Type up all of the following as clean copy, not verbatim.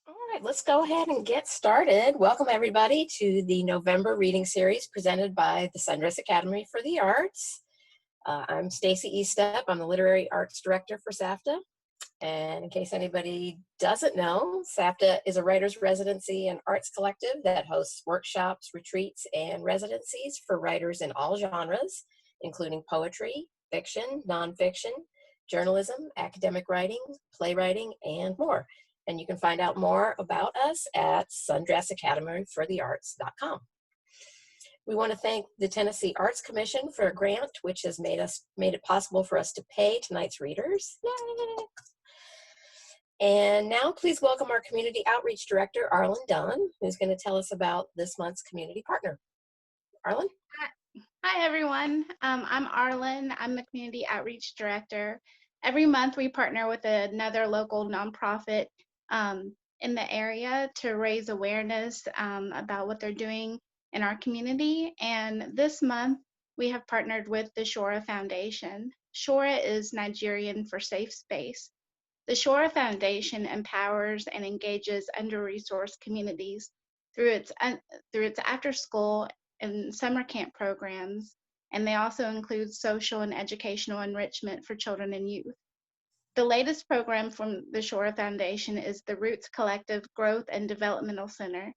All right, let's go ahead and get started. Welcome everybody to the November reading series presented by the Sundress Academy for the Arts. I'm Stacy Estep. I'm the Literary Arts Director for SAFTA. And in case anybody doesn't know, SAFTA is a writer's residency and arts collective that hosts workshops, retreats, and residencies for writers in all genres, including poetry, fiction, nonfiction, journalism, academic writing, playwriting, and more. And you can find out more about us at sundressacademyforthearts.com. We want to thank the Tennessee Arts Commission for a grant which has made it possible for us to pay tonight's readers. Yay! And now please welcome our Community Outreach Director, Arlen Dunn, who's going to tell us about this month's community partner. Arlen? Hi everyone, I'm Arlen. I'm the Community Outreach Director. Every month we partner with another local nonprofit in the area to raise awareness about what they're doing in our community. And this month we have partnered with the Shora Foundation. Shora is Nigerian for safe space. The Shora Foundation empowers and engages under-resourced communities through its after-school and summer camp programs, and they also include social and educational enrichment for children and youth. The latest program from the Shora Foundation is the Roots Collective Growth and Developmental Center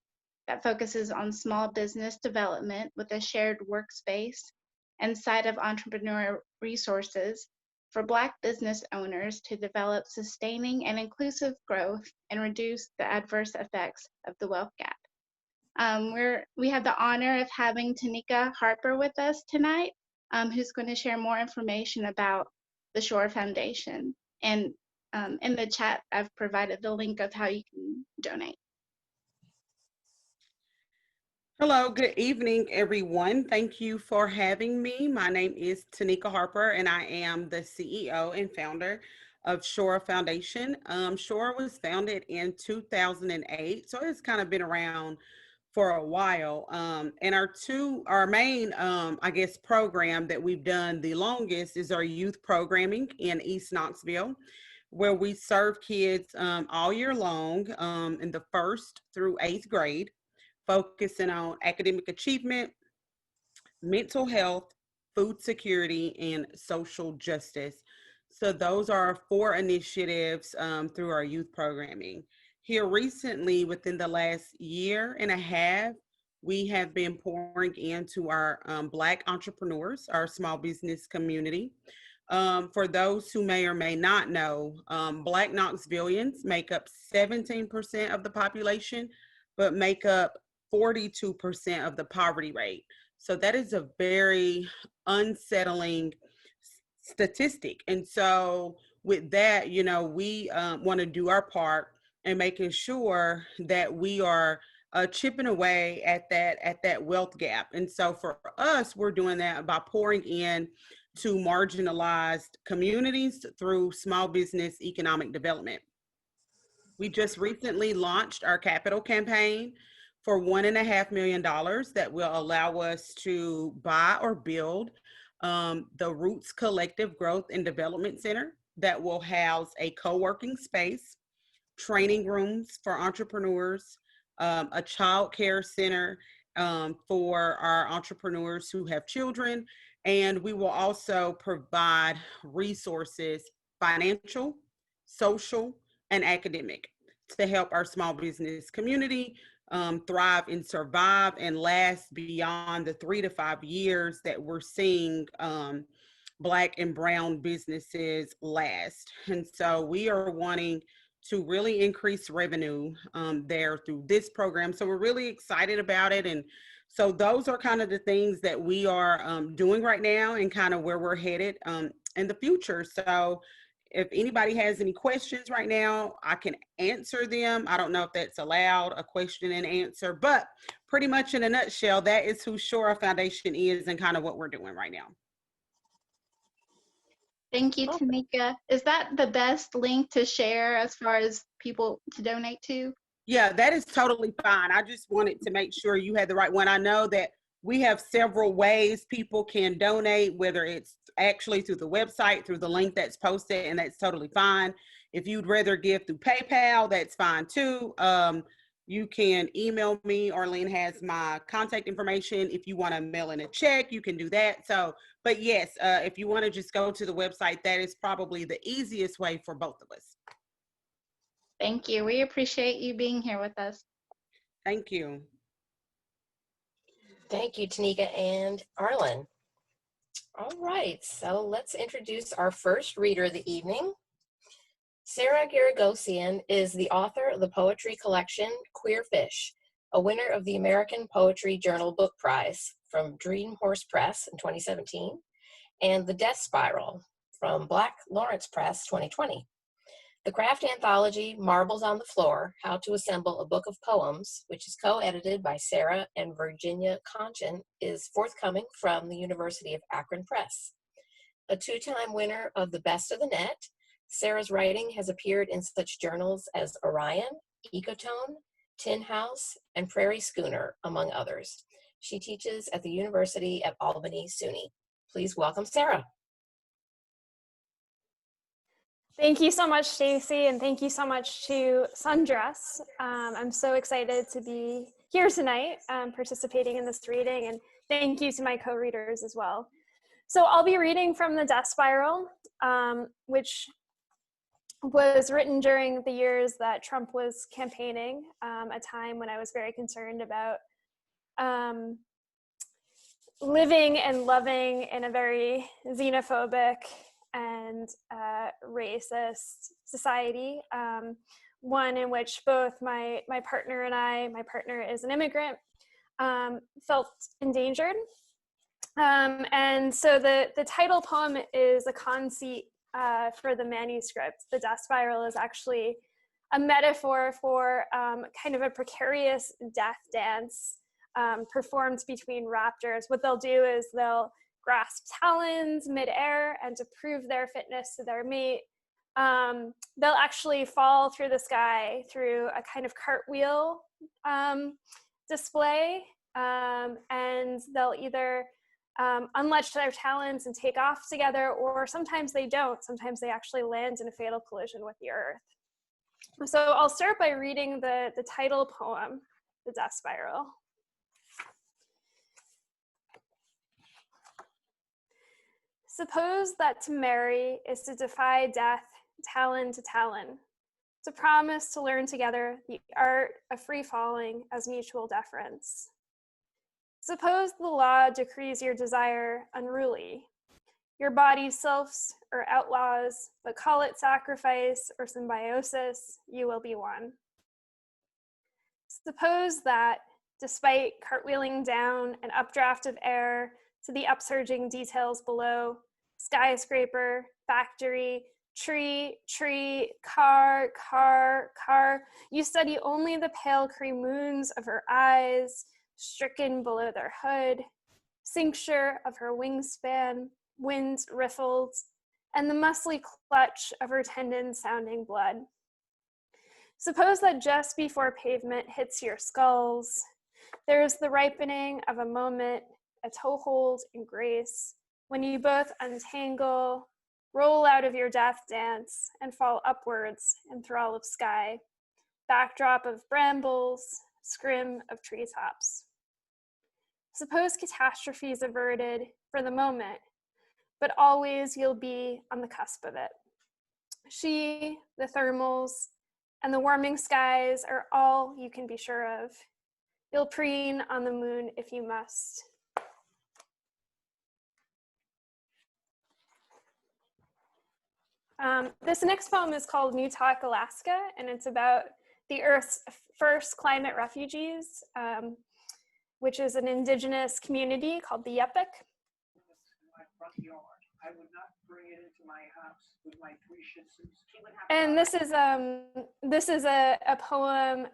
that focuses on small business development with a shared workspace and site of entrepreneur resources for Black business owners to develop sustaining and inclusive growth and reduce the adverse effects of the wealth gap. We have the honor of having Tanika Harper with us tonight, who's going to share more information about the Shora Foundation. And in the chat, I've provided the link of how you can donate. Hello, good evening, everyone. Thank you for having me. My name is Tanika Harper, and I am the CEO and founder of Shora Foundation. Shora was founded in 2008, so it's kind of been around for a while. And our main, program that we've done the longest is our youth programming in East Knoxville, where we serve kids all year long in the 1st through 8th grade, focusing on academic achievement, mental health, food security, and social justice. So those are our 4 initiatives through our youth programming. Here recently, within the last year and a half, we have been pouring into our Black entrepreneurs, our small business community. For those who may or may not know, Black Knoxvillians make up 17% of the population, but make up 42% of the poverty rate. So that is a very unsettling statistic. And so with that, we want to do our part and making sure that we are chipping away at that wealth gap. And so for us, we're doing that by pouring in to marginalized communities through small business economic development. We just recently launched our capital campaign for $1.5 million that will allow us to buy or build the Roots Collective Growth and Development Center that will house a co-working space, training rooms for entrepreneurs, a child care center for our entrepreneurs who have children, and we will also provide resources, financial, social, and academic, to help our small business community thrive and survive and last beyond the 3 to 5 years that we're seeing Black and brown businesses last. And so we are wanting to really increase revenue there through this program. So we're really excited about it. And so those are kind of the things that we are doing right now and kind of where we're headed in the future. So if anybody has any questions right now, I can answer them. I don't know if that's allowed, a question and answer, but pretty much in a nutshell, that is who Shora Foundation is and kind of what we're doing right now. Thank you, Tanika. Is that the best link to share as far as people to donate to? Yeah, that is totally fine. I just wanted to make sure you had the right one. I know that we have several ways people can donate, whether it's actually through the website, through the link that's posted, and that's totally fine. If you'd rather give through PayPal, that's fine too. You can email me. Arlene has my contact information. If you want to mail in a check, you can do that. So, but yes, if you want to just go to the website, that is probably the easiest way for both of us. Thank you. We appreciate you being here with us. Thank you. Thank you, Tanika and Arlen. All right, so let's introduce our first reader of the evening. Sarah Garagosian is the author of the poetry collection Queer Fish, a winner of the American Poetry Journal Book Prize from Dream Horse Press in 2017, and The Death Spiral from Black Lawrence Press 2020. The craft anthology Marbles on the Floor, How to Assemble a Book of Poems, which is co-edited by Sarah and Virginia Konchan, is forthcoming from the University of Akron Press. A two-time winner of the Best of the Net, Sarah's writing has appeared in such journals as Orion, Ecotone, Tin House, and Prairie Schooner, among others. She teaches at the University of Albany-SUNY. Please welcome Sarah. Thank you so much, Stacy, and thank you so much to Sundress. I'm so excited to be here tonight participating in this reading, and thank you to my co-readers as well. So I'll be reading from The Death Spiral, which was written during the years that Trump was campaigning, a time when I was very concerned about living and loving in a very xenophobic and racist society, one in which both my partner and I, my partner is an immigrant, felt endangered. And so the title poem is a conceit for the manuscript. The Death Spiral is actually a metaphor for kind of a precarious death dance performed between raptors. What they'll do is they'll grasp talons midair, and to prove their fitness to their mate, they'll actually fall through the sky through a kind of cartwheel display, and they'll either unlatch their talons and take off together, or sometimes they don't. Sometimes they actually land in a fatal collision with the earth. So I'll start by reading the title poem, The Death Spiral. Suppose that to marry is to defy death, talon to talon, to promise to learn together the art of free falling as mutual deference. Suppose the law decrees your desire unruly, your body's sylphs or outlaws, but call it sacrifice or symbiosis, you will be one. Suppose that, despite cartwheeling down an updraft of air to the upsurging details below, skyscraper, factory, tree, car, you study only the pale cream moons of her eyes, stricken below their hood, cincture of her wingspan, wind riffled, and the muscly clutch of her tendons sounding blood. Suppose that just before pavement hits your skulls, there is the ripening of a moment, a toehold in grace, when you both untangle, roll out of your death dance, and fall upwards in thrall of sky, backdrop of brambles, scrim of treetops. Suppose catastrophe's averted for the moment, but always you'll be on the cusp of it. She, the thermals, and the warming skies are all you can be sure of. You'll preen on the moon if you must. This next poem is called New Talk, Alaska, and it's about the Earth's first climate refugees, which is an indigenous community called the Yupik. I would not bring it into my house with my 3 Shih Tzus. And this is a poem.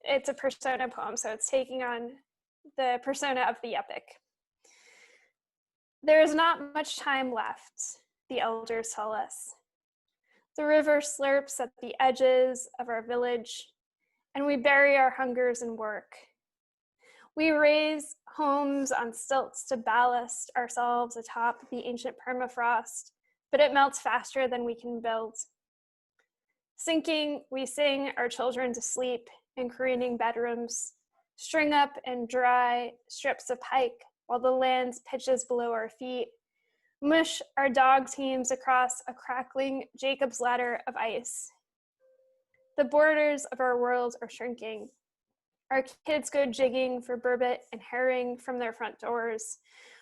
It's a persona poem, so it's taking on the persona of the Yupik. There is not much time left, the elders tell us. The river slurps at the edges of our village, and we bury our hungers in work. We raise homes on stilts to ballast ourselves atop the ancient permafrost, but it melts faster than we can build. Sinking, we sing our children to sleep in careening bedrooms, string up and dry strips of pike while the land pitches below our feet, mush our dog teams across a crackling Jacob's ladder of ice. The borders of our world are shrinking. Our kids go jigging for burbot and herring from their front doors.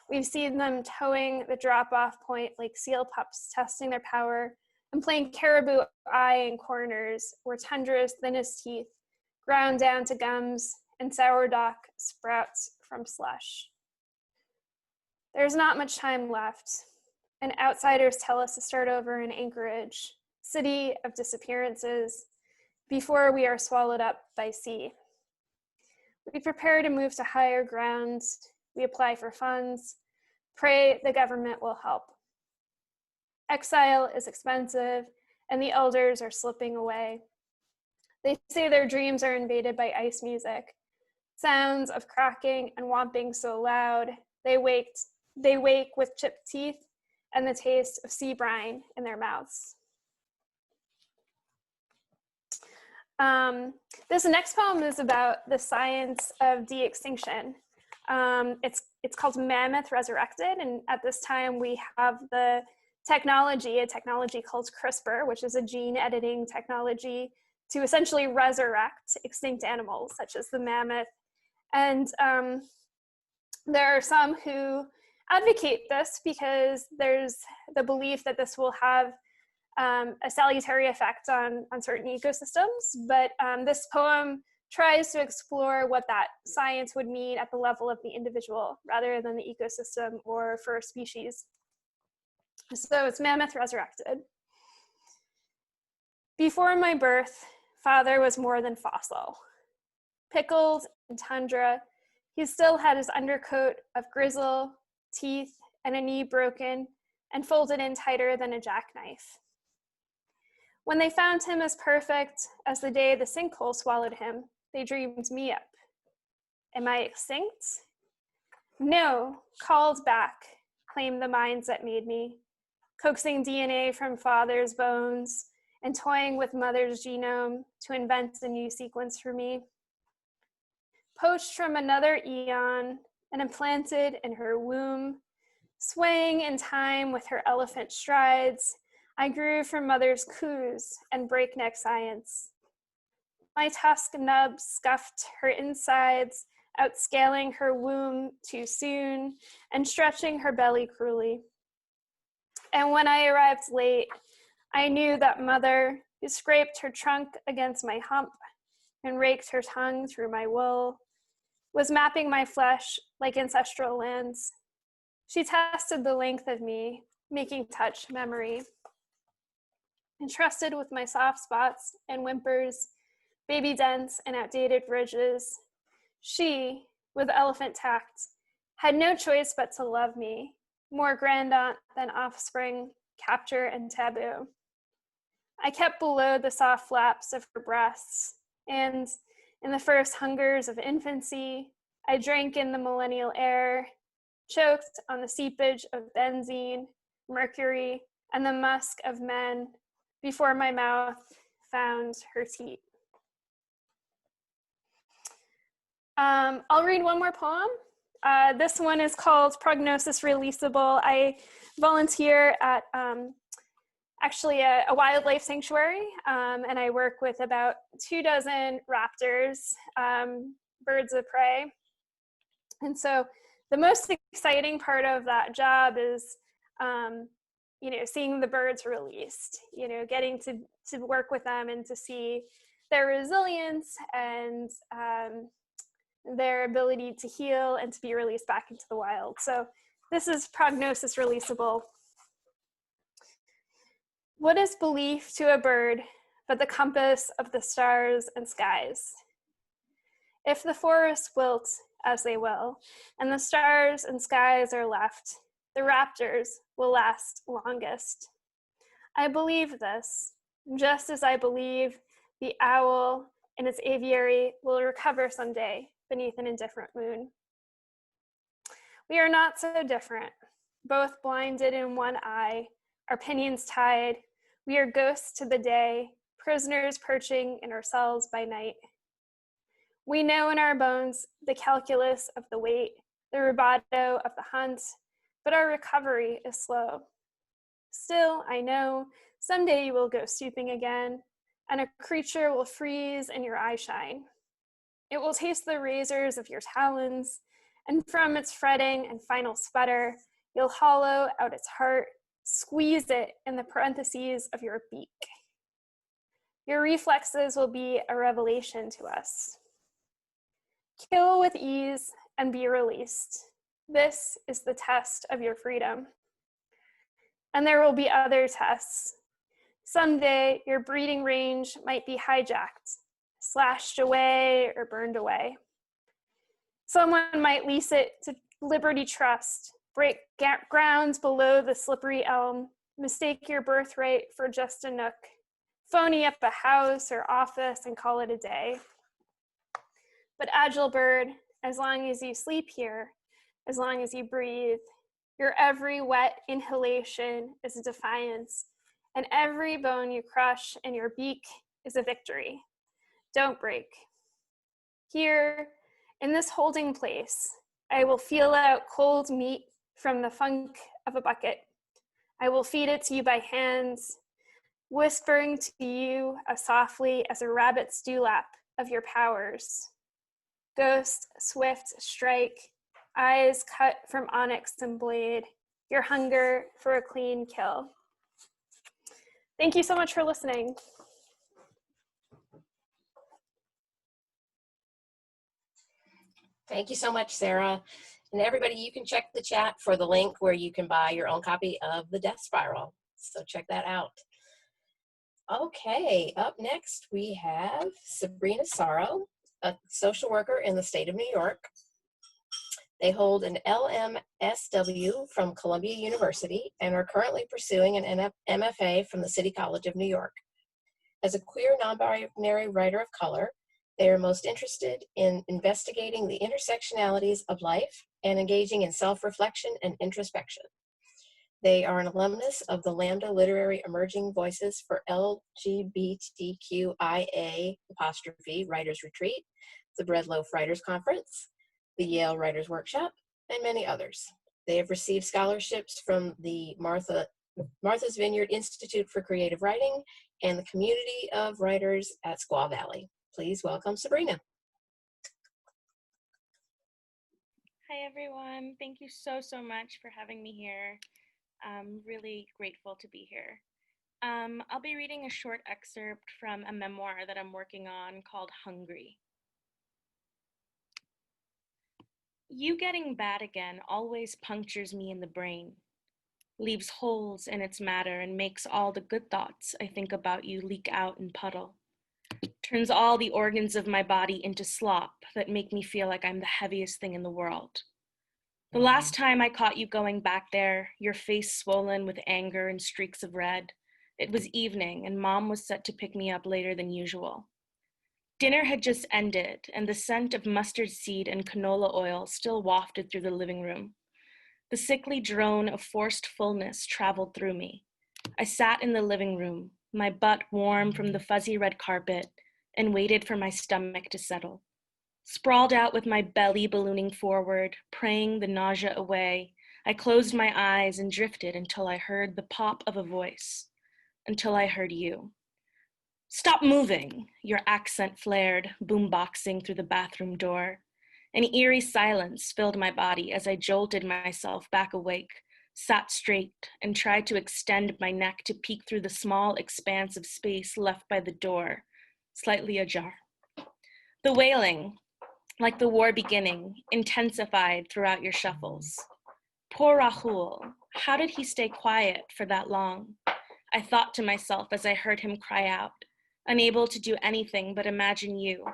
We've seen them towing the drop-off point like seal pups, testing their power, and playing caribou eye in corners where tundra's thinnest teeth ground down to gums and sourdough sprouts from slush. There's not much time left, and outsiders tell us to start over in Anchorage, city of disappearances, before we are swallowed up by sea. We prepare to move to higher ground. We apply for funds, pray the government will help. Exile is expensive, and the elders are slipping away. They say their dreams are invaded by ice music, sounds of cracking and whomping so loud, they wake with chipped teeth and the taste of sea brine in their mouths. This next poem is about the science of de-extinction. It's called Mammoth Resurrected, and at this time we have a technology called CRISPR, which is a gene editing technology to essentially resurrect extinct animals, such as the mammoth. And there are some who advocate this because there's the belief that this will have a salutary effect on certain ecosystems, but this poem tries to explore what that science would mean at the level of the individual rather than the ecosystem or for a species. So it's Mammoth Resurrected. Before my birth, father was more than fossil. Pickled in tundra, he still had his undercoat of grizzle, teeth, and a knee broken and folded in tighter than a jackknife. When they found him as perfect as the day the sinkhole swallowed him, they dreamed me up. Am I extinct? No, called back, claimed the minds that made me, coaxing DNA from father's bones and toying with mother's genome to invent a new sequence for me. Poached from another eon and implanted in her womb, swaying in time with her elephant strides, I grew from mother's coups and breakneck science. My tusk nubs scuffed her insides, outscaling her womb too soon and stretching her belly cruelly. And when I arrived late, I knew that mother, who scraped her trunk against my hump and raked her tongue through my wool, was mapping my flesh like ancestral lands. She tested the length of me, making touch memory. Entrusted with my soft spots and whimpers, baby dents and outdated ridges, she, with elephant tact, had no choice but to love me, more grand aunt than offspring, capture, and taboo. I kept below the soft flaps of her breasts, and in the first hungers of infancy, I drank in the millennial air, choked on the seepage of benzene, mercury, and the musk of men before my mouth found her teat. I'll read one more poem. This one is called Prognosis Releasable. I volunteer at actually a wildlife sanctuary, and I work with about 24 raptors, birds of prey. And so the most exciting part of that job is seeing the birds released, getting to work with them and to see their resilience and their ability to heal and to be released back into the wild. So this is Prognosis Releasable. What is belief to a bird but the compass of the stars and skies? If the forests wilt, as they will, and the stars and skies are left, the raptors will last longest. I believe this, just as I believe the owl in its aviary will recover someday beneath an indifferent moon. We are not so different, both blinded in one eye, our pinions tied. We are ghosts to the day, prisoners perching in our cells by night. We know in our bones the calculus of the wait, the rubato of the hunt, but our recovery is slow. Still, I know someday you will go stooping again, and a creature will freeze in your eye shine. It will taste the razors of your talons, and from its fretting and final sputter, you'll hollow out its heart, squeeze it in the parentheses of your beak. Your reflexes will be a revelation to us. Kill with ease and be released. This is the test of your freedom. And there will be other tests. Someday, your breeding range might be hijacked, slashed away, or burned away. Someone might lease it to Liberty Trust, break grounds below the slippery elm, mistake your birthright for just a nook, phony up a house or office and call it a day. But agile bird, as long as you sleep here, as long as you breathe, your every wet inhalation is a defiance, and every bone you crush in your beak is a victory. Don't break. Here, in this holding place, I will feel out cold meat from the funk of a bucket. I will feed it to you by hands, whispering to you as softly as a rabbit's dewlap of your powers. Ghost, swift strike, eyes cut from onyx and blade, your hunger for a clean kill. Thank you so much for listening. Thank you so much, Sarah. And everybody, you can check the chat for the link where you can buy your own copy of The Death Spiral. So check that out. Okay, up next we have Sabrina Sarro, a social worker in the state of New York. They hold an LMSW from Columbia University and are currently pursuing an MFA from the City College of New York. As a queer, non-binary writer of color, they are most interested in investigating the intersectionalities of life and engaging in self-reflection and introspection. They are an alumnus of the LAMBDA Literary Emerging Voices for LGBTQIA Writers Retreat, the Bread Loaf Writers Conference, the Yale Writers Workshop, and many others. They have received scholarships from the Martha's Vineyard Institute for Creative Writing and the Community of Writers at Squaw Valley. Please welcome Sabrina. Hi, everyone. Thank you so much for having me here. I'm really grateful to be here. I'll be reading a short excerpt from a memoir that I'm working on called Hungry. You getting bad again always punctures me in the brain, leaves holes in its matter and makes all the good thoughts I think about you leak out and puddle. Turns all the organs of my body into slop that make me feel like I'm the heaviest thing in the world. The last time I caught you going back there, your face swollen with anger and streaks of red, it was evening and Mom was set to pick me up later than usual. Dinner had just ended and the scent of mustard seed and canola oil still wafted through the living room. The sickly drone of forced fullness traveled through me. I sat in the living room, my butt warm from the fuzzy red carpet, and waited for my stomach to settle. Sprawled out with my belly ballooning forward, praying the nausea away, I closed my eyes and drifted until I heard the pop of a voice, until I heard you. Stop moving, your accent flared, boomboxing through the bathroom door. An eerie silence filled my body as I jolted myself back awake, sat straight, and tried to extend my neck to peek through the small expanse of space left by the door, slightly ajar. The wailing, like the war beginning, intensified throughout your shuffles. Poor Rahul, how did he stay quiet for that long? I thought to myself as I heard him cry out, unable to do anything but imagine you,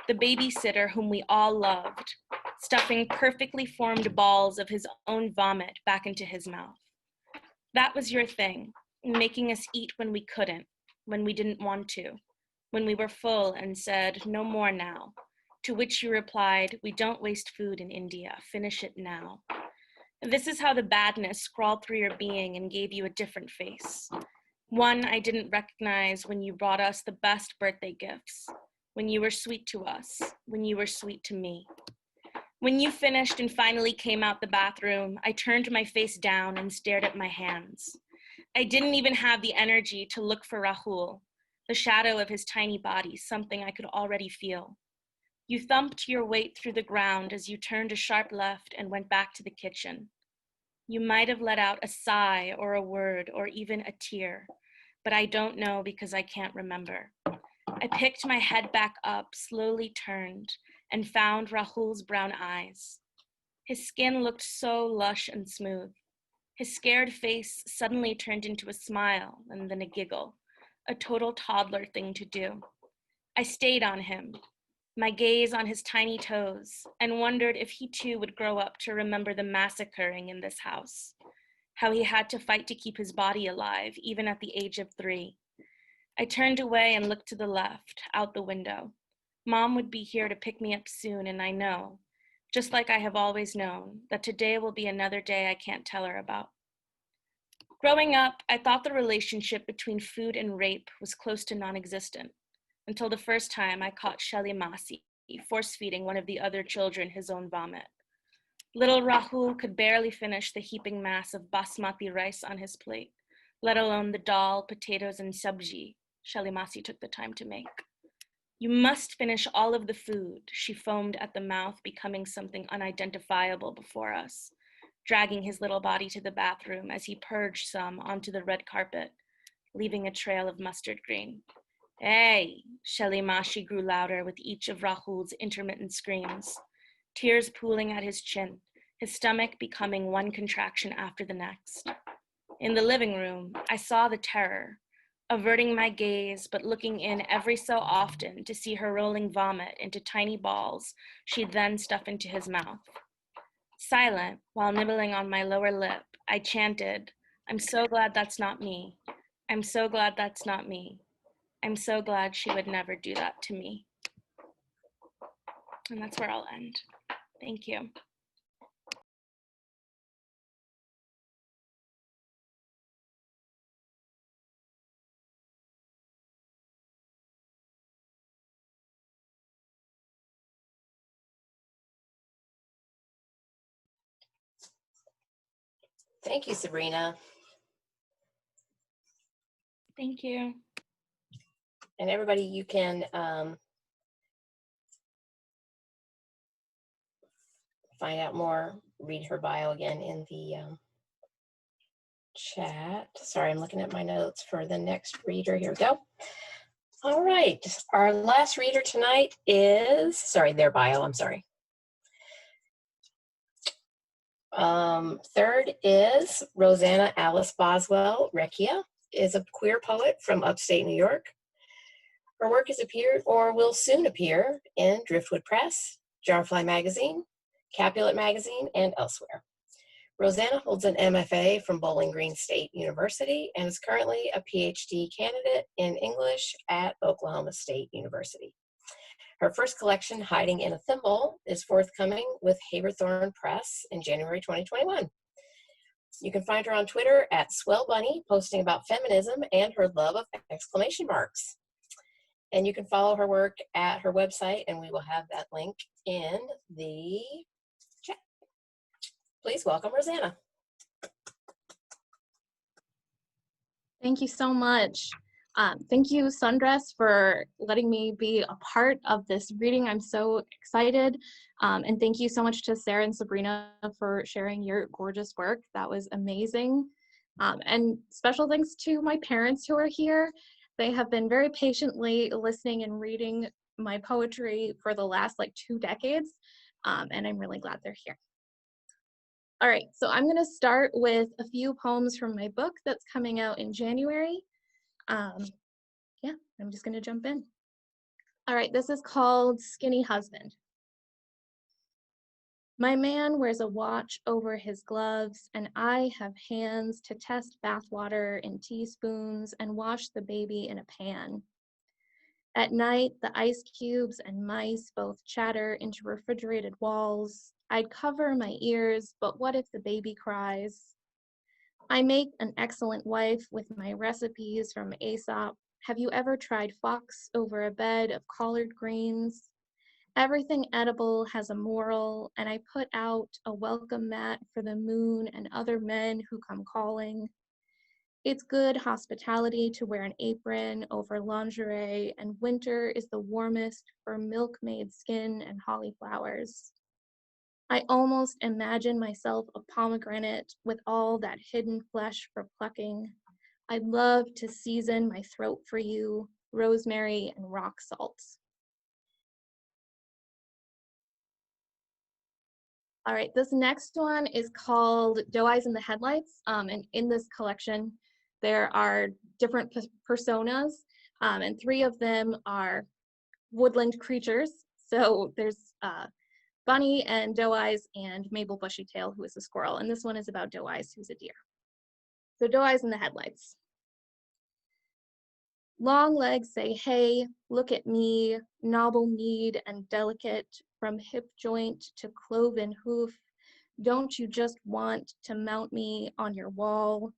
the babysitter whom we all loved, stuffing perfectly formed balls of his own vomit back into his mouth. That was your thing, making us eat when we couldn't, when we didn't want to, when we were full and said, no more now. To which you replied, we don't waste food in India, finish it now. This is how the badness crawled through your being and gave you a different face. One I didn't recognize when you brought us the best birthday gifts, when you were sweet to us, when you were sweet to me. When you finished and finally came out the bathroom, I turned my face down and stared at my hands. I didn't even have the energy to look for Rahul, the shadow of his tiny body, something I could already feel. You thumped your weight through the ground as you turned a sharp left and went back to the kitchen. You might have let out a sigh or a word or even a tear, but I don't know because I can't remember. I picked my head back up, slowly turned, and found Rahul's brown eyes. His skin looked so lush and smooth. His scared face suddenly turned into a smile and then a giggle, a total toddler thing to do. I stayed on him, my gaze on his tiny toes, and wondered if he too would grow up to remember the massacring in this house, how he had to fight to keep his body alive, even at the age of 3. I turned away and looked to the left, out the window. Mom would be here to pick me up soon, and I know, just like I have always known, that today will be another day I can't tell her about. Growing up, I thought the relationship between food and rape was close to non-existent, until the first time I caught Shelly Masi force-feeding one of the other children his own vomit. Little Rahul could barely finish the heaping mass of basmati rice on his plate, let alone the dal, potatoes, and sabji Shelly Masi took the time to make. You must finish all of the food, she foamed at the mouth, becoming something unidentifiable before us, dragging his little body to the bathroom as he purged some onto the red carpet, leaving a trail of mustard green. Hey, Shelly Masi grew louder with each of Rahul's intermittent screams, tears pooling at his chin, his stomach becoming one contraction after the next. In the living room, I saw the terror, averting my gaze but looking in every so often to see her rolling vomit into tiny balls she'd then stuff into his mouth. Silent, while nibbling on my lower lip, I chanted, "I'm so glad that's not me. I'm so glad that's not me. I'm so glad she would never do that to me." And that's where I'll end. Thank you. Thank you, Sabrina. Thank you. And everybody, you can find out more, read her bio again in the chat. Sorry, I'm looking at my notes for the next reader. Here we go. All right, our last reader tonight is, sorry, their bio, I'm sorry. Third is Rosanna Alice Boswell Recchia, is a queer poet from upstate New York. Her work has appeared or will soon appear in Driftwood Press, Jarfly Magazine, Capulet Magazine, and elsewhere. Rosanna holds an MFA from Bowling Green State University and is currently a PhD candidate in English at Oklahoma State University. Her first collection, Hiding in a Thimble, is forthcoming with Haverthorne Press in January 2021. You can find her on Twitter at Swell Bunny, posting about feminism and her love of exclamation marks. And you can follow her work at her website, and we will have that link in the chat. Please welcome Rosanna. Thank you so much. Thank you, Sundress, for letting me be a part of this reading. I'm so excited. And thank you so much to Sarah and Sabrina for sharing your gorgeous work. That was amazing. And special thanks to my parents who are here. They have been very patiently listening and reading my poetry for the last 2 decades. And I'm really glad they're here. All right, so I'm gonna start with a few poems from my book that's coming out in January. Yeah, I'm just gonna jump in. All right, this is called Skinny Husband. My man wears a watch over his gloves, and I have hands to test bathwater in teaspoons and wash the baby in a pan. At night, the ice cubes and mice both chatter into refrigerated walls. I'd cover my ears, but what if the baby cries? I make an excellent wife with my recipes from Aesop. Have you ever tried fox over a bed of collard greens? Everything edible has a moral, and I put out a welcome mat for the moon and other men who come calling. It's good hospitality to wear an apron over lingerie, and winter is the warmest for milkmaid skin and hollyflowers. I almost imagine myself a pomegranate with all that hidden flesh for plucking. I'd love to season my throat for you, rosemary and rock salt. All right, this next one is called Doe Eyes in the Headlights. And in this collection, there are different personas, and 3 of them are woodland creatures. So there's Bunny and Doe Eyes and Mabel Bushytail, who is a squirrel. And this one is about Doe Eyes, who's a deer. So Doe Eyes in the Headlights. Long legs say, hey, look at me, noble-kneed and delicate, from hip joint to cloven hoof. Don't you just want to mount me on your wall?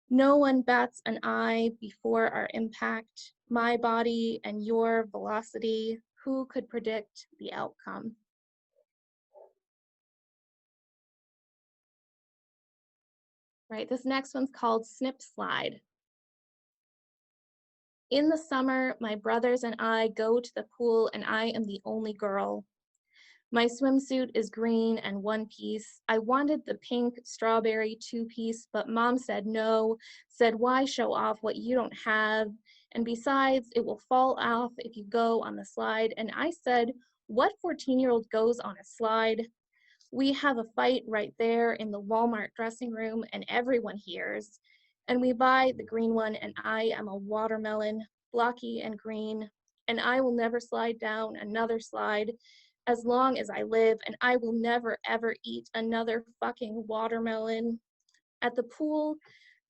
No one bats an eye before our impact, my body and your velocity. Who could predict the outcome? Right, this next one's called Snip Slide. In the summer, my brothers and I go to the pool and I am the only girl. My swimsuit is green and one piece. I wanted the pink strawberry 2-piece, but mom said no, said why show off what you don't have? And besides, it will fall off if you go on the slide. And I said, what 14-year-old goes on a slide? We have a fight right there in the Walmart dressing room and everyone hears. And we buy the green one and I am a watermelon, blocky and green, and I will never slide down another slide as long as I live, and I will never ever eat another fucking watermelon. At the pool,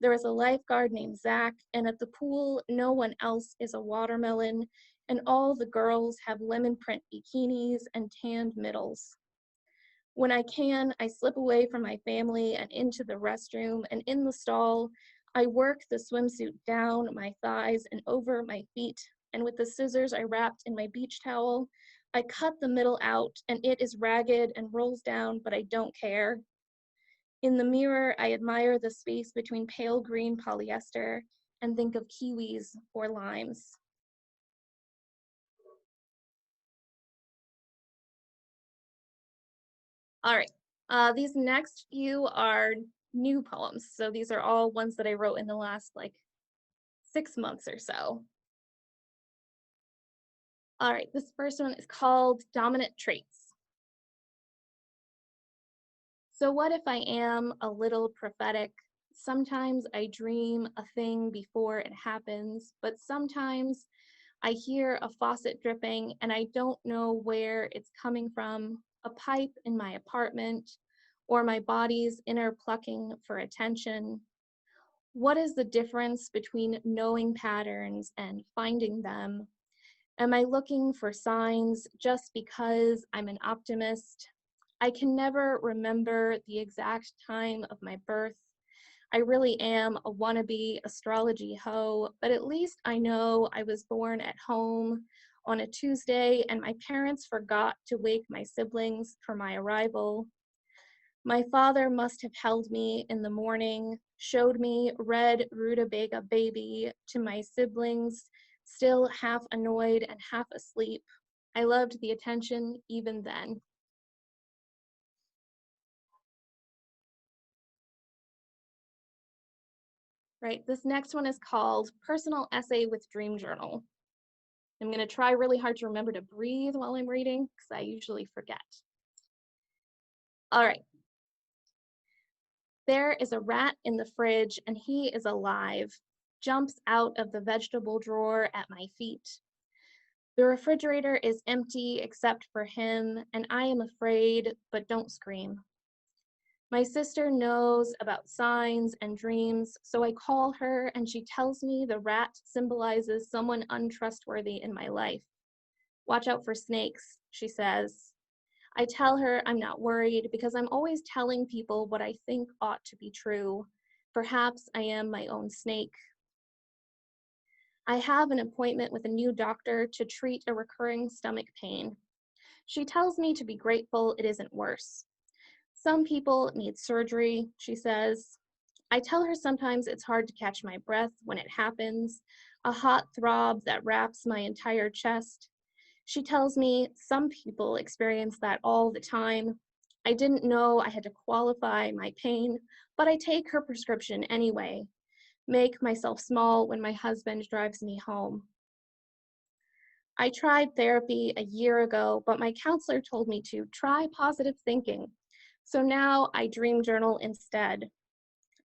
there is a lifeguard named Zach, and at the pool, no one else is a watermelon, and all the girls have lemon print bikinis and tanned middles. When I can, I slip away from my family and into the restroom, and in the stall, I work the swimsuit down my thighs and over my feet, and with the scissors I wrapped in my beach towel, I cut the middle out, and it is ragged and rolls down, but I don't care. In the mirror, I admire the space between pale green polyester and think of kiwis or limes. All right, these next few are new poems. So these are all ones that I wrote in the last 6 months or so. All right, this first one is called Dominant Traits. So what if I am a little prophetic? Sometimes I dream a thing before it happens, but sometimes I hear a faucet dripping and I don't know where it's coming from, a pipe in my apartment, or my body's inner plucking for attention. What is the difference between knowing patterns and finding them? Am I looking for signs just because I'm an optimist? I can never remember the exact time of my birth. I really am a wannabe astrology hoe, but at least I know I was born at home on a Tuesday and my parents forgot to wake my siblings for my arrival. My father must have held me in the morning, showed me red rutabaga baby to my siblings, still half annoyed and half asleep. I loved the attention even then. Right, this next one is called Personal Essay with Dream Journal. I'm gonna try really hard to remember to breathe while I'm reading because I usually forget. All right. There is a rat in the fridge and he is alive, jumps out of the vegetable drawer at my feet. The refrigerator is empty except for him, and I am afraid, but don't scream. My sister knows about signs and dreams, so I call her and she tells me the rat symbolizes someone untrustworthy in my life. Watch out for snakes, she says. I tell her I'm not worried because I'm always telling people what I think ought to be true. Perhaps I am my own snake. I have an appointment with a new doctor to treat a recurring stomach pain. She tells me to be grateful it isn't worse. Some people need surgery, she says. I tell her sometimes it's hard to catch my breath when it happens, a hot throb that wraps my entire chest. She tells me some people experience that all the time. I didn't know I had to qualify my pain, but I take her prescription anyway. Make myself small when my husband drives me home. I tried therapy a year ago, but my counselor told me to try positive thinking. So now I dream journal instead.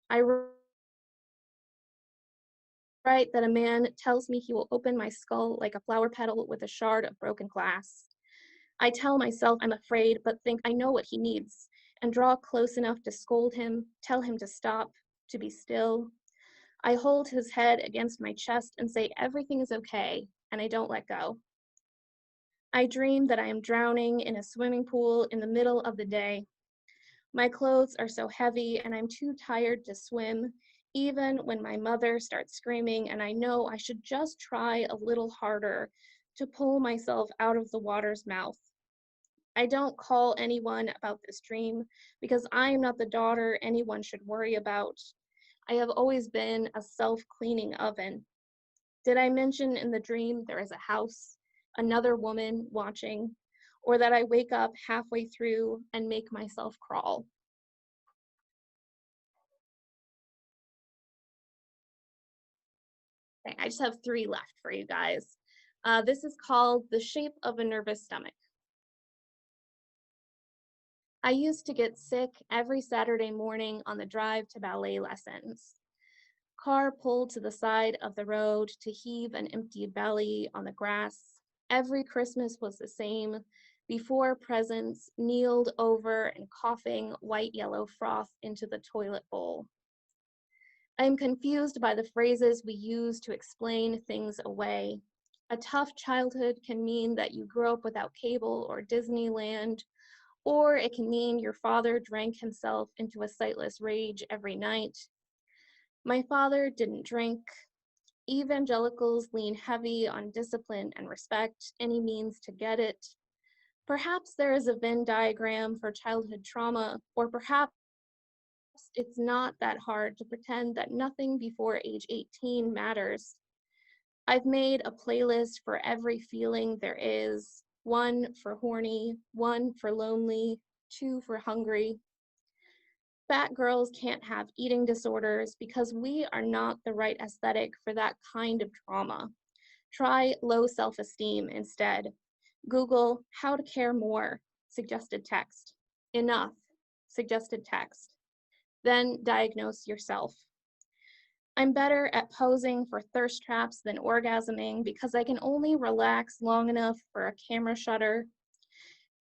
I write that a man tells me he will open my skull like a flower petal with a shard of broken glass. I tell myself I'm afraid, but think I know what he needs, and draw close enough to scold him, tell him to stop, to be still. I hold his head against my chest and say everything is okay, and I don't let go. I dream that I am drowning in a swimming pool in the middle of the day. My clothes are so heavy and I'm too tired to swim, even when my mother starts screaming and I know I should just try a little harder to pull myself out of the water's mouth. I don't call anyone about this dream because I am not the daughter anyone should worry about. I have always been a self-cleaning oven. Did I mention in the dream there is a house, another woman watching, or that I wake up halfway through and make myself crawl? Okay, I just have 3 left for you guys. This is called The Shape of a Nervous Stomach. I used to get sick every Saturday morning on the drive to ballet lessons. Car pulled to the side of the road to heave an empty belly on the grass. Every Christmas was the same. Before presents, kneeled over and coughing white-yellow froth into the toilet bowl. I am confused by the phrases we use to explain things away. A tough childhood can mean that you grew up without cable or Disneyland, or it can mean your father drank himself into a sightless rage every night. My father didn't drink. Evangelicals lean heavy on discipline and respect, any means to get it. Perhaps there is a Venn diagram for childhood trauma, or perhaps it's not that hard to pretend that nothing before age 18 matters. I've made a playlist for every feeling there is, 1 for horny, 1 for lonely, 2 for hungry. Fat girls can't have eating disorders because we are not the right aesthetic for that kind of trauma. Try low self-esteem instead. Google how to care more, suggested text. Enough, suggested text. Then diagnose yourself. I'm better at posing for thirst traps than orgasming because I can only relax long enough for a camera shutter.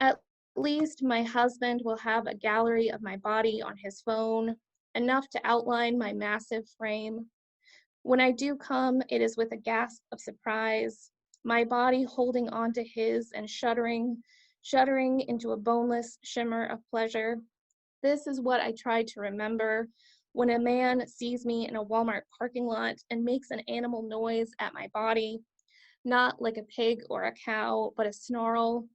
At least my husband will have a gallery of my body on his phone, enough to outline my massive frame. When I do come, it is with a gasp of surprise, my body holding onto his and shuddering into a boneless shimmer of pleasure. This is what I try to remember when a man sees me in a Walmart parking lot and makes an animal noise at my body, not like a pig or a cow, but a snarl.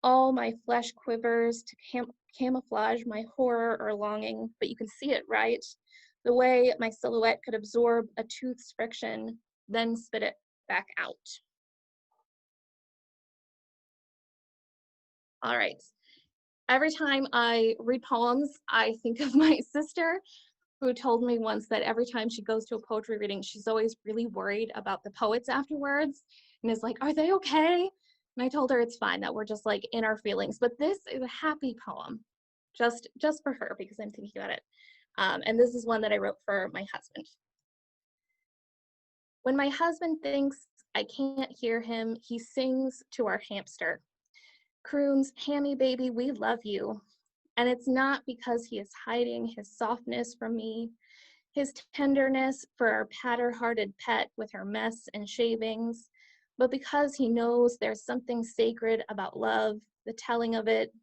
All my flesh quivers to camouflage my horror or longing, but you can see it, right? The way my silhouette could absorb a tooth's friction, then spit it back out. All right. Every time I read poems, I think of my sister, who told me once that every time she goes to a poetry reading, she's always really worried about the poets afterwards and is like, are they okay? And I told her it's fine, that we're just like in our feelings. But this is a happy poem, just for her, because I'm thinking about it. And this is one that I wrote for my husband. When my husband thinks I can't hear him, he sings to our hamster. Croons, "Hammy baby, we love you." And it's not because he is hiding his softness from me, his tenderness for our patter-hearted pet with her mess and shavings, but because he knows there's something sacred about love, the telling of it.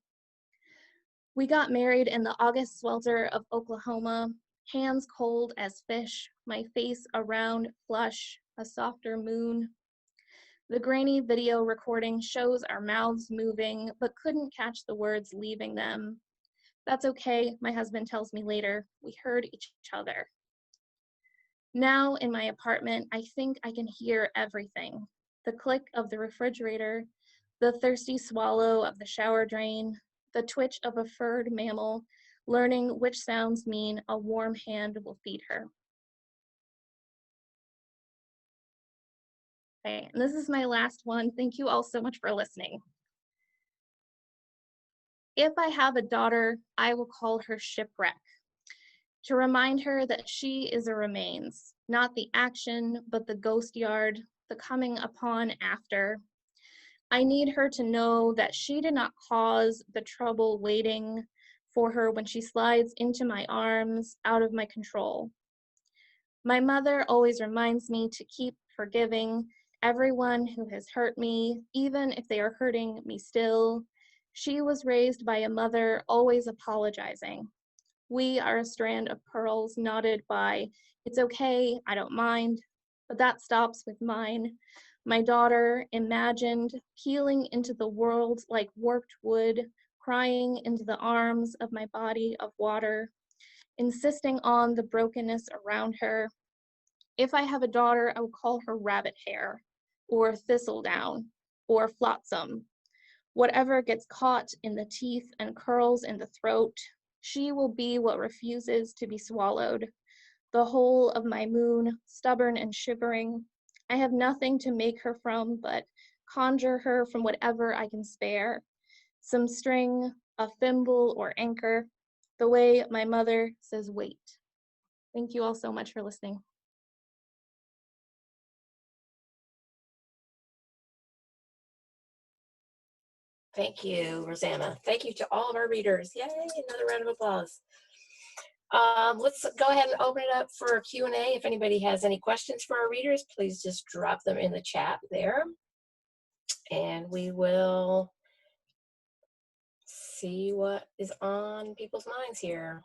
We got married in the August swelter of Oklahoma. hands cold as fish, my face a round flush, a softer moon. The grainy video recording shows our mouths moving, but couldn't catch the words leaving them. That's okay, my husband tells me later. We heard each other. Now in my apartment, I think I can hear everything. The click of the refrigerator, the thirsty swallow of the shower drain, the twitch of a furred mammal, learning which sounds mean a warm hand will feed her. Okay, and this is my last one. Thank you all so much for listening. If I have a daughter, I will call her Shipwreck, to remind her that she is a remains, not the action, but the ghost yard, the coming upon after. I need her to know that she did not cause the trouble waiting for her when she slides into my arms out of my control. My mother always reminds me to keep forgiving everyone who has hurt me, even if they are hurting me still. She was raised by a mother always apologizing. We are a strand of pearls knotted by, it's okay, I don't mind, but that stops with mine. My daughter, imagined, peeling into the world like warped wood, crying into the arms of my body of water, insisting on the brokenness around her. If I have a daughter, I will call her Rabbit Hair, or Thistledown, or Flotsam. Whatever gets caught in the teeth and curls in the throat, she will be what refuses to be swallowed. The whole of my moon, stubborn and shivering. I have nothing to make her from, but conjure her from whatever I can spare. Some string, a thimble or anchor, the way my mother says wait. Thank you all so much for listening. Thank you, Rosanna. Thank you to all of our readers. Yay, another round of applause. Let's go ahead and open it up for Q&A. If anybody has any questions for our readers, please just drop them in the chat there. And we will see what is on people's minds here.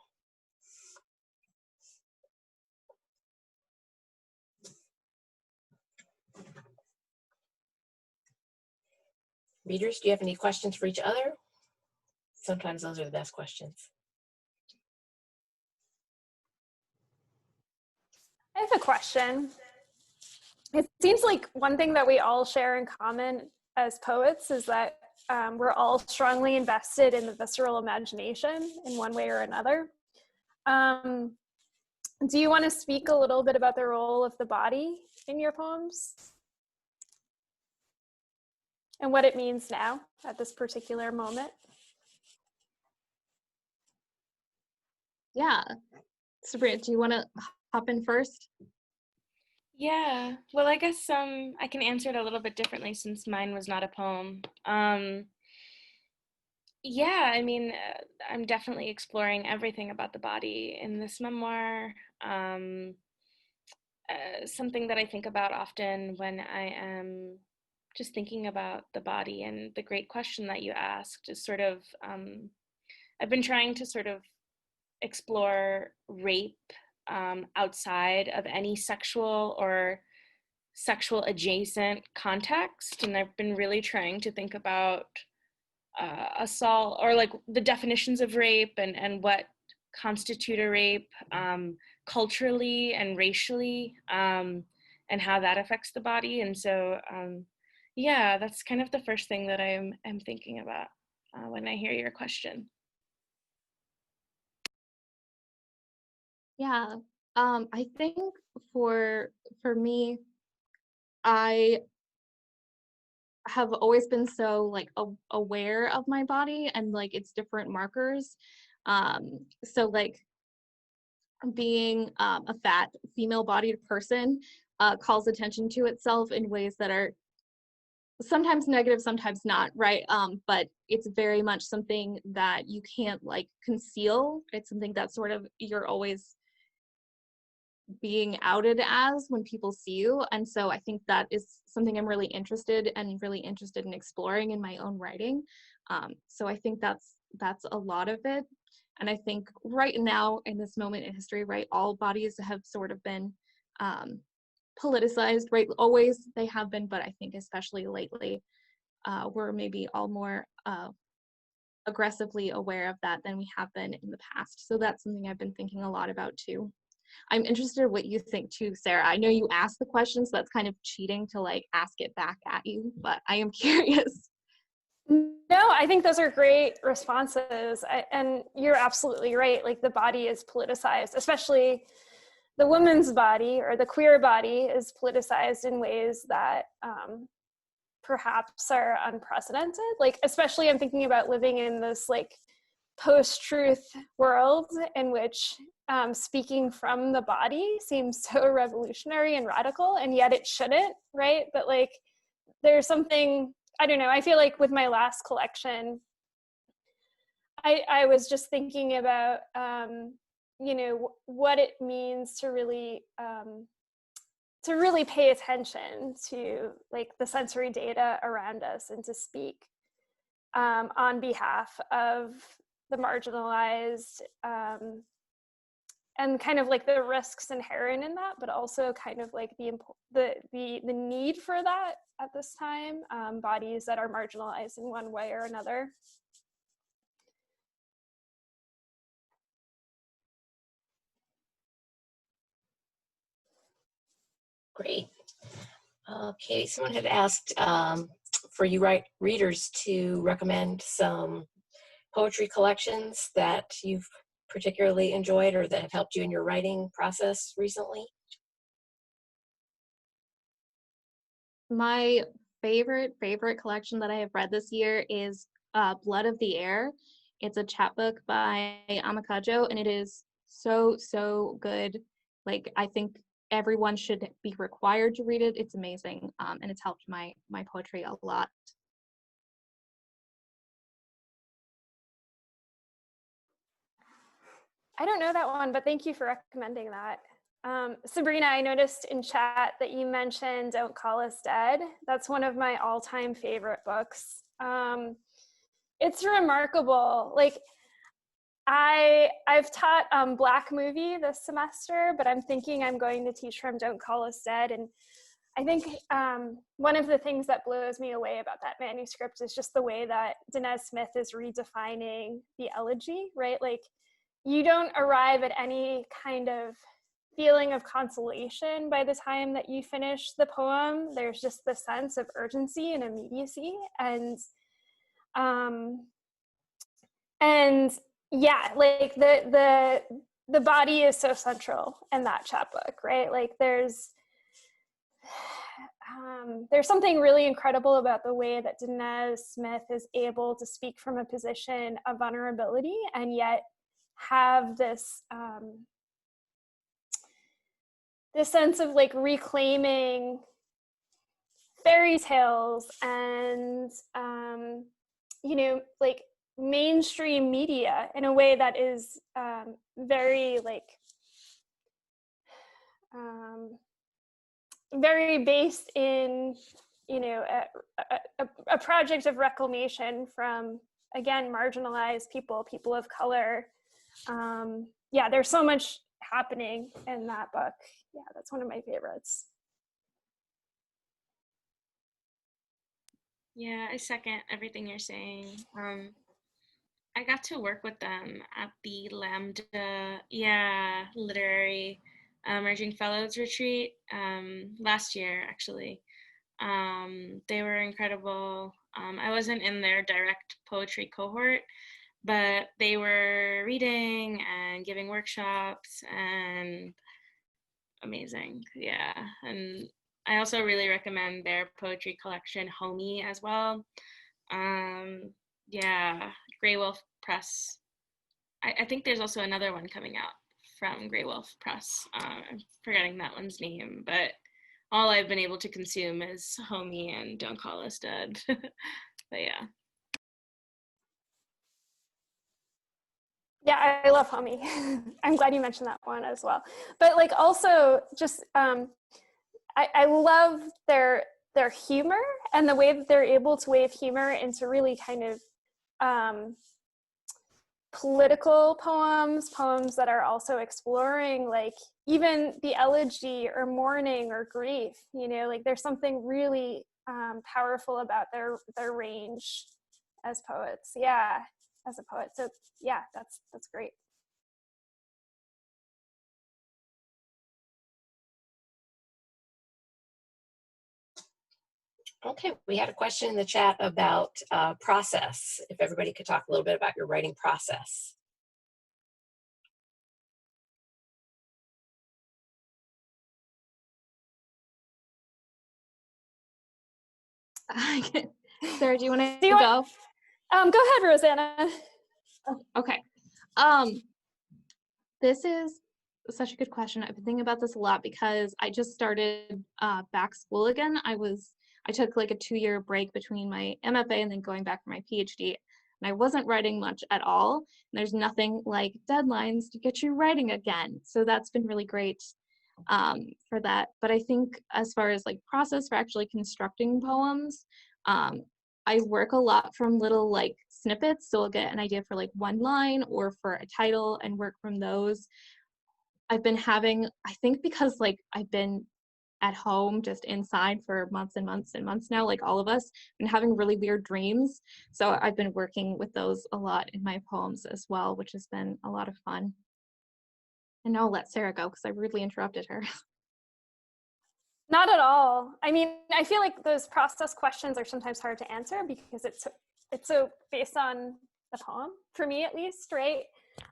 Readers, do you have any questions for each other? Sometimes those are the best questions. I have a question. It seems like one thing that we all share in common as poets is that we're all strongly invested in the visceral imagination in one way or another. Do you want to speak a little bit about the role of the body in your poems? And what it means now at this particular moment? Yeah. Sabrina, do you want to hop in first? Yeah, well, I guess I can answer it a little bit differently since mine was not a poem. Yeah, I mean, I'm definitely exploring everything about the body in this memoir. Something that I think about often when I am just thinking about the body, and the great question that you asked is sort of, I've been trying to sort of explore rape outside of any sexual or sexual adjacent context, and I've been really trying to think about assault, or like the definitions of rape and what constitute a rape culturally and racially, and how that affects the body. And so yeah, that's kind of the first thing that I'm thinking about when I hear your question. Yeah, I think for me, I have always been so like aware of my body and like its different markers. So like being a fat female-bodied person calls attention to itself in ways that are sometimes negative, sometimes not, right? But it's very much something that you can't like conceal. It's something that sort of you're always being outed as when people see you. And so I think that is something I'm really interested in exploring in my own writing. So I think that's a lot of it. And I think right now in this moment in history, right, all bodies have sort of been politicized, right? Always they have been, but I think especially lately, we're maybe all more aggressively aware of that than we have been in the past. So that's something I've been thinking a lot about too. I'm interested in what you think too, Sarah. I know you asked the question, so that's kind of cheating to like ask it back at you, but I am curious. No, I think those are great responses. And you're absolutely right. Like the body is politicized, especially the woman's body or the queer body is politicized in ways that perhaps are unprecedented. Like, especially I'm thinking about living in this like post-truth world in which speaking from the body seems so revolutionary and radical, and yet it shouldn't, right? But like, there's something, I don't know, I feel like with my last collection, I was just thinking about, you know, what it means to really pay attention to like the sensory data around us and to speak on behalf of the marginalized and kind of like the risks inherent in that, but also kind of like the need for that at this time, bodies that are marginalized in one way or another. Great. Okay, someone had asked for you readers to recommend some poetry collections that you've particularly enjoyed or that have helped you in your writing process recently. My favorite collection that I have read this year is Blood of the Air. It's a chapbook by Amakajo, and it is so good. Like, I think everyone should be required to read it. It's amazing, and it's helped my poetry a lot. I don't know that one, but thank you for recommending that. Sabrina, I noticed in chat that you mentioned Don't Call Us Dead. That's one of my all-time favorite books. It's remarkable. Like, I've taught Black Movie this semester, but I'm thinking I'm going to teach from Don't Call Us Dead. And I think one of the things that blows me away about that manuscript is just the way that Danez Smith is redefining the elegy, right? Like, you don't arrive at any kind of feeling of consolation by the time that you finish the poem. There's just the sense of urgency and immediacy, and yeah, like the body is so central in that chapbook, right? Like there's something really incredible about the way that Danez Smith is able to speak from a position of vulnerability and yet have this this sense of like reclaiming fairy tales and you know, like mainstream media in a way that is very like very based in, you know, a project of reclamation from, again, marginalized people of color. Yeah, there's so much happening in that book. Yeah, that's one of my favorites. Yeah, I second everything you're saying. I got to work with them at the LAMBDA Literary Emerging Fellows Retreat last year, actually. They were incredible. I wasn't in their direct poetry cohort, but they were reading and giving workshops and amazing. Yeah. And I also really recommend their poetry collection, Homie, as well. Yeah, Grey Wolf Press. I think there's also another one coming out from Grey Wolf Press. I'm forgetting that one's name, but all I've been able to consume is Homie and Don't Call Us Dead. But yeah. Yeah, I love Homie. I'm glad you mentioned that one as well. But like also just, I love their humor and the way that they're able to wave humor into really kind of political poems, poems that are also exploring like even the elegy or mourning or grief, you know, like there's something really powerful about their range as poets. Yeah, as a poet. So yeah, that's great. Okay, we had a question in the chat about process. If everybody could talk a little bit about your writing process. Sarah, do you want to Do you go? Go ahead, Rosanna. Okay. This is such a good question. I've been thinking about this a lot because I just started back school again. I took like a 2-year break between my MFA and then going back for my PhD. And I wasn't writing much at all. And there's nothing like deadlines to get you writing again. So that's been really great for that. But I think as far as like process for actually constructing poems, I work a lot from little like snippets. So I'll get an idea for like one line or for a title and work from those. I've been having, I think because like I've been at home just inside for months and months and months now, like all of us, been having really weird dreams. So I've been working with those a lot in my poems as well, which has been a lot of fun. And now I'll let Sarah go because I rudely interrupted her. Not at all. I mean, I feel like those process questions are sometimes hard to answer because it's so based on the poem, for me at least, right?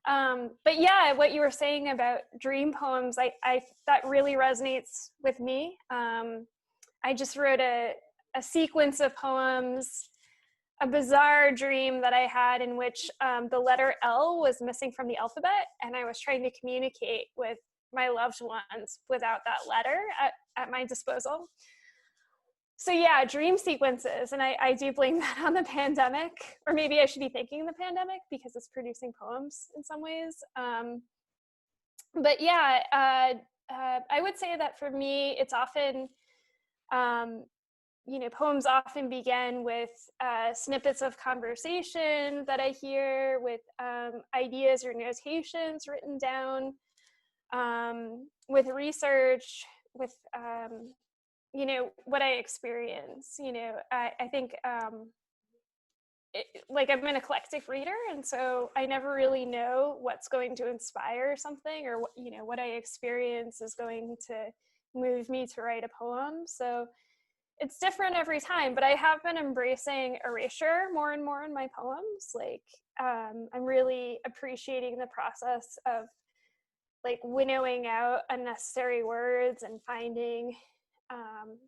But yeah, what you were saying about dream poems, I that really resonates with me. I just wrote a sequence of poems, a bizarre dream that I had in which the letter L was missing from the alphabet, and I was trying to communicate with my loved ones without that letter at my disposal. So yeah, dream sequences, and I do blame that on the pandemic, or maybe I should be thanking the pandemic because it's producing poems in some ways. But yeah, I would say that for me, it's often, you know, poems often begin with snippets of conversation that I hear, with ideas or notations written down, with research, with you know, what I experience. You know, I think like I'm an eclectic reader, and so I never really know what's going to inspire something, or what, you know, what I experience is going to move me to write a poem. So it's different every time, but I have been embracing erasure more and more in my poems. Like I'm really appreciating the process of like winnowing out unnecessary words and finding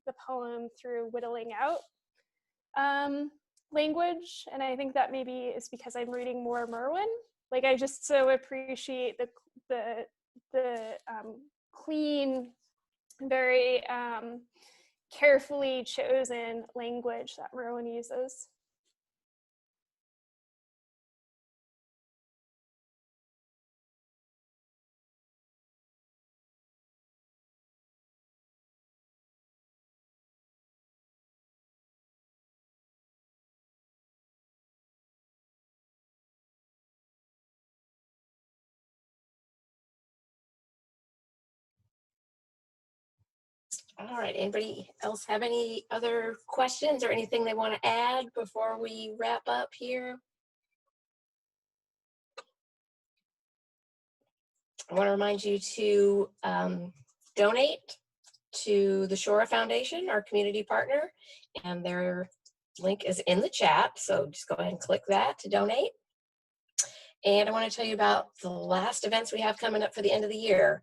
the poem through whittling out language. And I think that maybe is because I'm reading more Merwin. Like I just so appreciate the clean, very carefully chosen language that Merwin uses. All right, anybody else have any other questions or anything they want to add before we wrap up here? I want to remind you to donate to the Shora Foundation, our community partner, and their link is in the chat, so just go ahead and click that to donate. And I want to tell you about the last events we have coming up for the end of the year.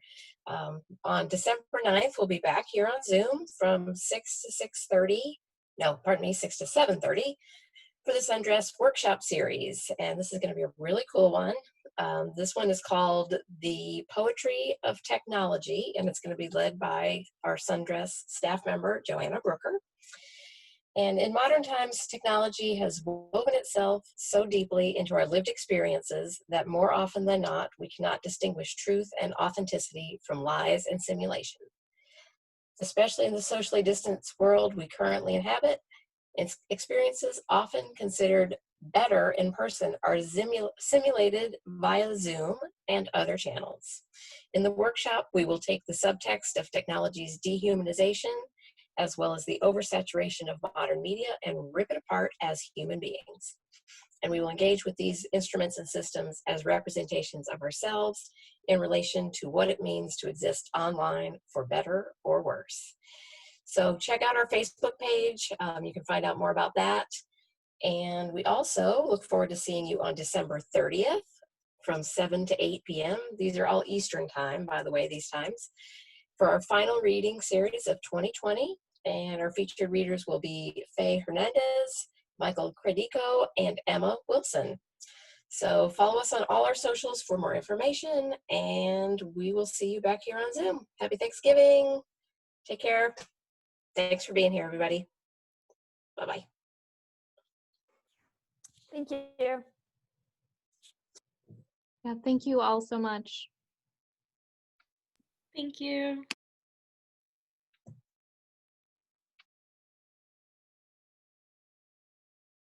On December 9th, we'll be back here on Zoom from 6 to 6:30. No, pardon me, 6 to 7:30 for the Sundress workshop series. And this is going to be a really cool one. This one is called The Poetry of Technology, and it's going to be led by our Sundress staff member, Joanna Brooker. And in modern times, technology has woven itself so deeply into our lived experiences that more often than not, we cannot distinguish truth and authenticity from lies and simulation. Especially in the socially distanced world we currently inhabit, experiences often considered better in person are simulated via Zoom and other channels. In the workshop, we will take the subtext of technology's dehumanization, as well as the oversaturation of modern media, and rip it apart as human beings. And we will engage with these instruments and systems as representations of ourselves in relation to what it means to exist online for better or worse. So check out our Facebook page. You can find out more about that. And we also look forward to seeing you on December 30th from 7 to 8 p.m. These are all Eastern time, by the way, these times, for our final reading series of 2020. And our featured readers will be Faye Hernandez, Michael Credico, and Emma Wilson. So follow us on all our socials for more information, and we will see you back here on Zoom. Happy Thanksgiving. Take care. Thanks for being here, everybody. Bye-bye. Thank you. Yeah, thank you all so much. Thank you.